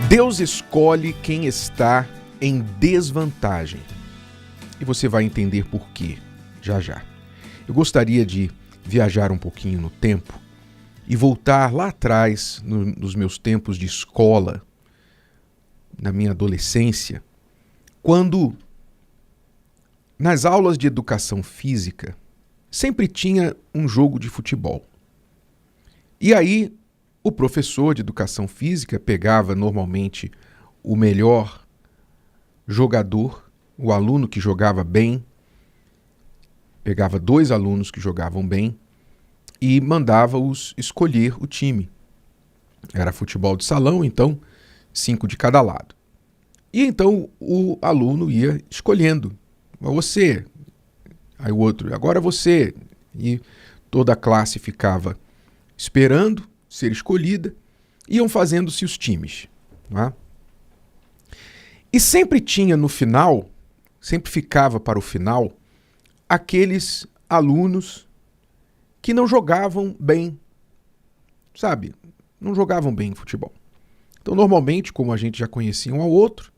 Deus escolhe quem está em desvantagem. E você vai entender por quê, já já. Eu gostaria de viajar um pouquinho no tempo e voltar lá atrás, nos meus tempos de escola, na minha adolescência, quando nas aulas de educação física sempre tinha um jogo de futebol. E aí o professor de educação física pegava normalmente o melhor jogador, o aluno que jogava bem, pegava 2 alunos que jogavam bem e mandava-os escolher o time. Era futebol de salão, então 5 de cada lado. E então o aluno ia escolhendo. Você, aí o outro, agora você. E toda a classe ficava esperando ser escolhida, iam fazendo-se os times. Não é? E sempre tinha no final, sempre ficava para o final, aqueles alunos que não jogavam bem, sabe? Não jogavam bem futebol. Então, normalmente, como a gente já conhecia um ao outro,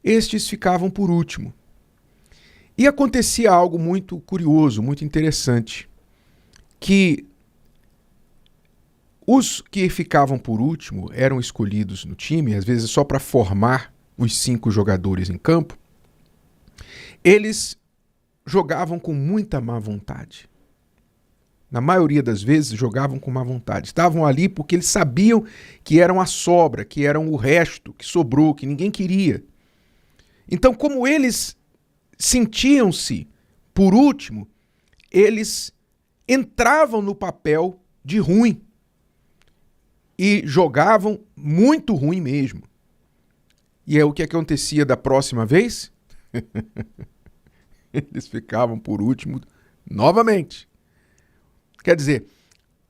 estes ficavam por último. E acontecia algo muito curioso, muito interessante, que os que ficavam por último eram escolhidos no time, às vezes só para formar os 5 jogadores em campo. Eles jogavam com muita má vontade. Na maioria das vezes jogavam com má vontade. Estavam ali porque eles sabiam que eram a sobra, que eram o resto, que sobrou, que ninguém queria. Então, como eles sentiam-se por último, eles entravam no papel de ruim. E jogavam muito ruim mesmo. E é o que acontecia da próxima vez? Eles ficavam por último novamente. Quer dizer,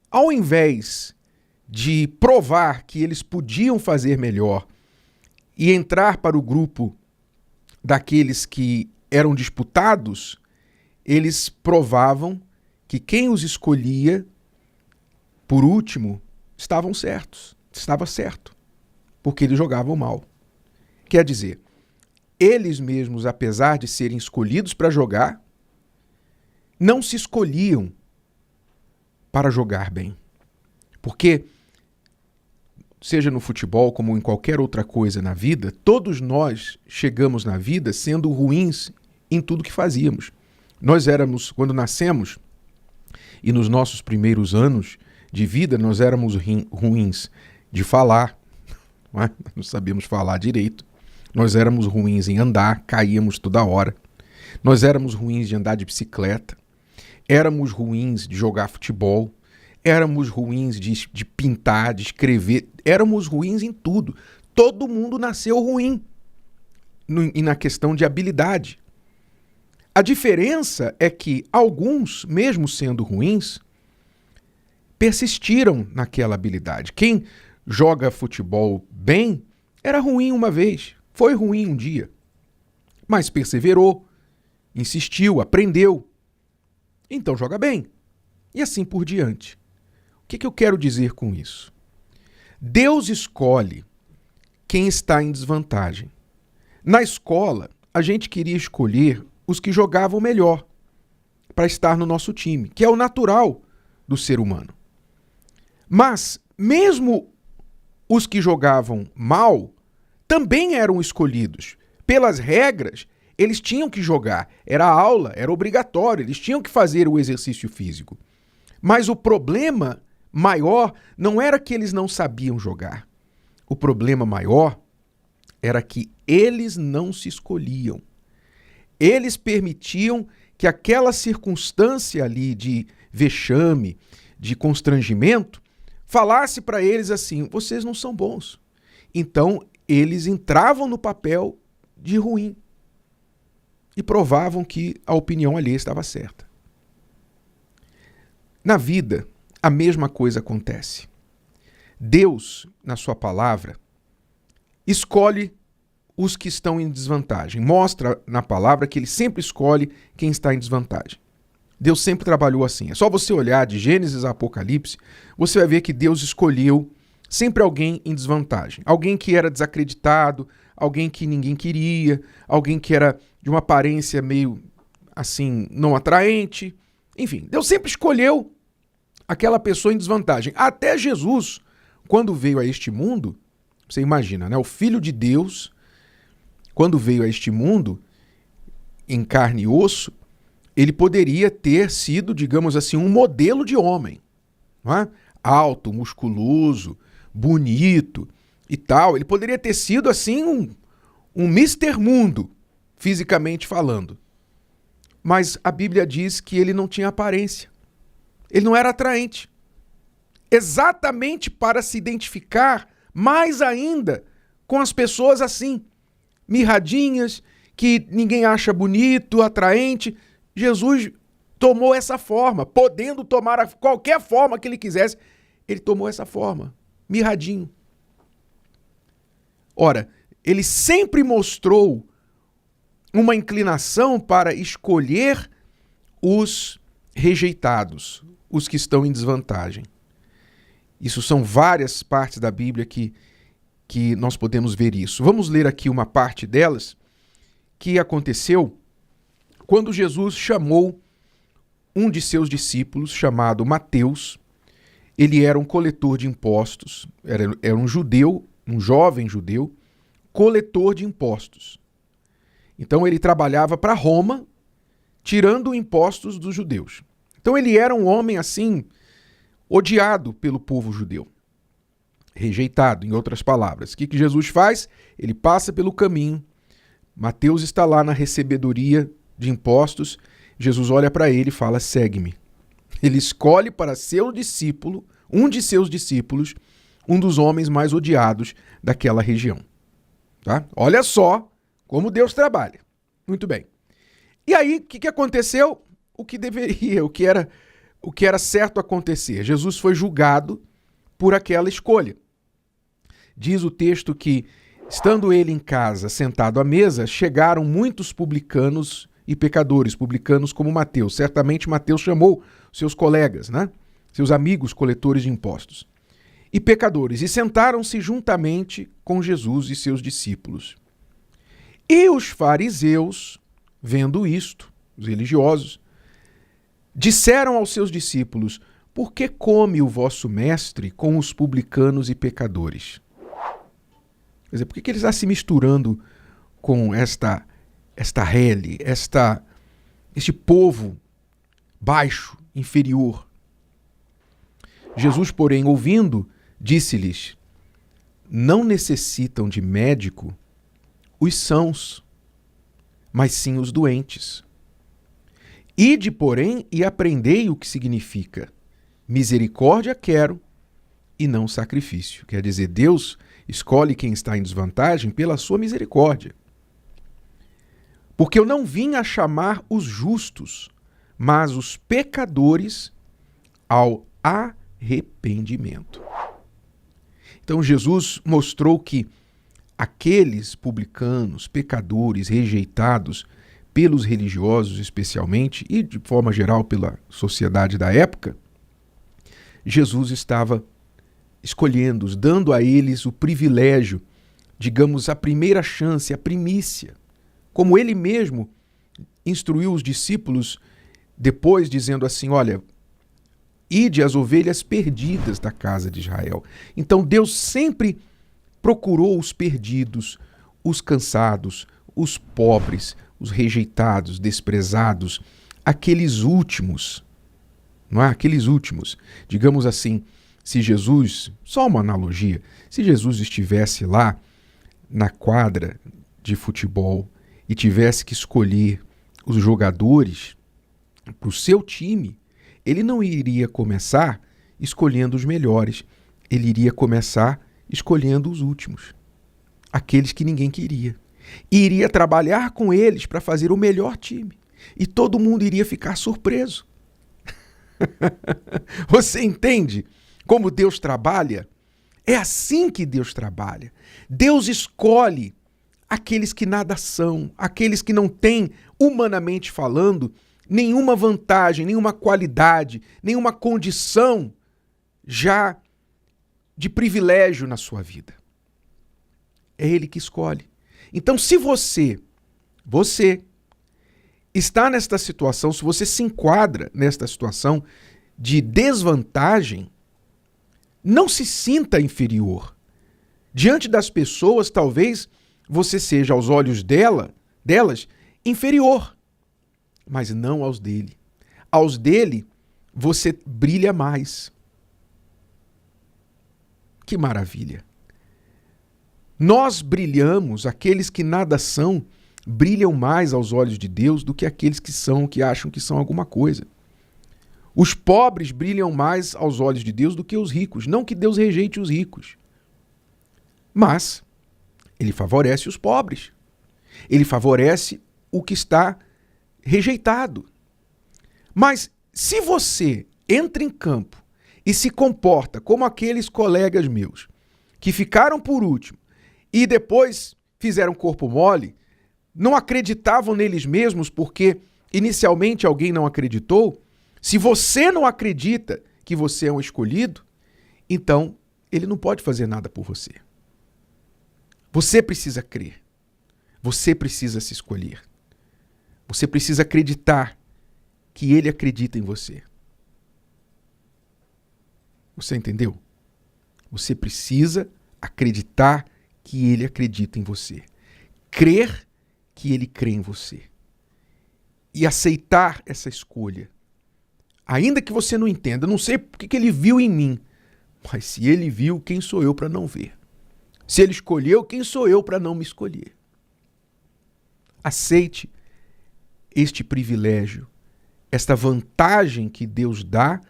ao invés de provar que eles podiam fazer melhor e entrar para o grupo daqueles que eram disputados, eles provavam que quem os escolhia por último estava certo, porque eles jogavam mal. Quer dizer, eles mesmos, apesar de serem escolhidos para jogar, não se escolhiam para jogar bem. Porque, seja no futebol como em qualquer outra coisa na vida, todos nós chegamos na vida sendo ruins em tudo que fazíamos. Nós éramos, quando nascemos, e nos nossos primeiros anos de vida, nós éramos ruins de falar, não sabíamos falar direito. Nós éramos ruins em andar, caíamos toda hora. Nós éramos ruins de andar de bicicleta. Éramos ruins de jogar futebol. Éramos ruins de pintar, de escrever. Éramos ruins em tudo. Todo mundo nasceu ruim e na questão de habilidade. A diferença é que alguns, mesmo sendo ruins, persistiram naquela habilidade. Quem joga futebol bem era ruim uma vez, foi ruim um dia, mas perseverou, insistiu, aprendeu, então joga bem. E assim por diante. O que eu quero dizer com isso? Deus escolhe quem está em desvantagem. Na escola, a gente queria escolher os que jogavam melhor para estar no nosso time, que é o natural do ser humano. Mas, mesmo os que jogavam mal, também eram escolhidos. Pelas regras, eles tinham que jogar. Era aula, era obrigatório, eles tinham que fazer o exercício físico. Mas o problema maior não era que eles não sabiam jogar. O problema maior era que eles não se escolhiam. Eles permitiam que aquela circunstância ali de vexame, de constrangimento, falasse para eles assim: vocês não são bons. Então, eles entravam no papel de ruim e provavam que a opinião alheia estava certa. Na vida, a mesma coisa acontece. Deus, na sua palavra, escolhe os que estão em desvantagem. Mostra na palavra que ele sempre escolhe quem está em desvantagem. Deus sempre trabalhou assim. É só você olhar de Gênesis a Apocalipse, você vai ver que Deus escolheu sempre alguém em desvantagem. Alguém que era desacreditado, alguém que ninguém queria, alguém que era de uma aparência meio assim, não atraente. Enfim, Deus sempre escolheu aquela pessoa em desvantagem. Até Jesus, quando veio a este mundo, você imagina, né? O Filho de Deus, quando veio a este mundo, em carne e osso, ele poderia ter sido, digamos assim, um modelo de homem. Não é? Alto, musculoso, bonito e tal. Ele poderia ter sido, assim, um Mister Mundo, fisicamente falando. Mas a Bíblia diz que ele não tinha aparência. Ele não era atraente. Exatamente para se identificar mais ainda com as pessoas assim, mirradinhas, que ninguém acha bonito, atraente. Jesus tomou essa forma, podendo tomar qualquer forma que ele quisesse. Ele tomou essa forma, mirradinho. Ora, ele sempre mostrou uma inclinação para escolher os rejeitados, os que estão em desvantagem. Isso são várias partes da Bíblia que nós podemos ver isso. Vamos ler aqui uma parte delas que aconteceu quando Jesus chamou um de seus discípulos, chamado Mateus. Ele era um coletor de impostos, era um judeu, um jovem judeu, coletor de impostos. Então ele trabalhava para Roma, tirando impostos dos judeus. Então ele era um homem assim, odiado pelo povo judeu. Rejeitado, em outras palavras. O que Jesus faz? Ele passa pelo caminho. Mateus está lá na recebedoria de impostos. Jesus olha para ele e fala, segue-me. Ele escolhe para seu discípulo, um de seus discípulos, um dos homens mais odiados daquela região. Tá? Olha só como Deus trabalha. Muito bem. E aí, o que aconteceu? O que deveria, o que era certo acontecer. Jesus foi julgado por aquela escolha. Diz o texto que, estando ele em casa, sentado à mesa, chegaram muitos publicanos e pecadores, publicanos como Mateus. Certamente Mateus chamou seus colegas, né? Seus amigos coletores de impostos. E pecadores, e sentaram-se juntamente com Jesus e seus discípulos. E os fariseus, vendo isto, os religiosos, disseram aos seus discípulos, por que come o vosso mestre com os publicanos e pecadores? Quer dizer, por que ele está se misturando com esta rele, este povo baixo, inferior? Jesus, porém, ouvindo, disse-lhes, não necessitam de médico os sãos, mas sim os doentes. Ide, porém, e aprendei o que significa misericórdia quero e não sacrifício. Quer dizer, Deus escolhe quem está em desvantagem pela sua misericórdia. Porque eu não vim a chamar os justos, mas os pecadores ao arrependimento. Então Jesus mostrou que aqueles publicanos, pecadores, rejeitados pelos religiosos especialmente, e de forma geral pela sociedade da época, Jesus estava escolhendo-os, dando a eles o privilégio, digamos, a primeira chance, a primícia. Como ele mesmo instruiu os discípulos depois, dizendo assim, olha, ide as ovelhas perdidas da casa de Israel. Então Deus sempre procurou os perdidos, os cansados, os pobres, os rejeitados, desprezados, aqueles últimos, não é? Aqueles últimos. Digamos assim, se Jesus, só uma analogia, se Jesus estivesse lá na quadra de futebol e tivesse que escolher os jogadores para o seu time, ele não iria começar escolhendo os melhores, ele iria começar escolhendo os últimos, aqueles que ninguém queria. E iria trabalhar com eles para fazer o melhor time. E todo mundo iria ficar surpreso. Você entende como Deus trabalha? É assim que Deus trabalha. Deus escolhe aqueles que nada são, aqueles que não têm, humanamente falando, nenhuma vantagem, nenhuma qualidade, nenhuma condição já de privilégio na sua vida. É Ele que escolhe. Então, se você está nesta situação, se você se enquadra nesta situação de desvantagem, não se sinta inferior. Diante das pessoas, talvez você seja, aos olhos delas, inferior, mas não aos dele. Aos dele, você brilha mais. Que maravilha! Nós brilhamos, aqueles que nada são, brilham mais aos olhos de Deus do que aqueles que acham que são alguma coisa. Os pobres brilham mais aos olhos de Deus do que os ricos. Não que Deus rejeite os ricos, mas Ele favorece os pobres. Ele favorece o que está rejeitado. Mas se você entra em campo e se comporta como aqueles colegas meus que ficaram por último e depois fizeram corpo mole, não acreditavam neles mesmos porque inicialmente alguém não acreditou, se você não acredita que você é um escolhido, então ele não pode fazer nada por você. Você precisa crer. Você precisa se escolher. Você precisa acreditar que ele acredita em você. Você entendeu? Você precisa acreditar que ele acredita em você. Crer que ele crê em você. E aceitar essa escolha. Ainda que você não entenda, não sei porque que ele viu em mim, mas se ele viu, quem sou eu para não ver? Se ele escolheu, quem sou eu para não me escolher? Aceite este privilégio, esta vantagem que Deus dá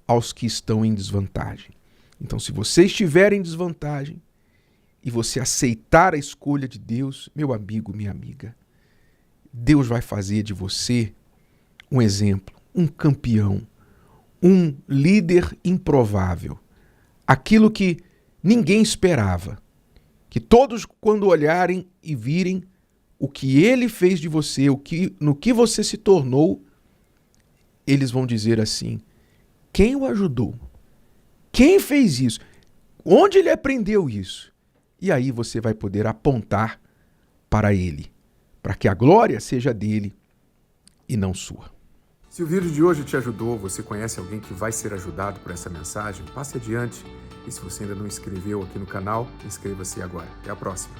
aos que estão em desvantagem. Então, se você estiver em desvantagem e você aceitar a escolha de Deus, meu amigo, minha amiga, Deus vai fazer de você um exemplo, um campeão, um líder improvável. Aquilo que ninguém esperava. Que todos, quando olharem e virem o que ele fez de você, no que você se tornou, eles vão dizer assim: quem o ajudou? Quem fez isso? Onde ele aprendeu isso? E aí você vai poder apontar para ele, para que a glória seja dele e não sua. Se o vídeo de hoje te ajudou, você conhece alguém que vai ser ajudado por essa mensagem, passe adiante. E se você ainda não inscreveu aqui no canal, inscreva-se agora. Até a próxima.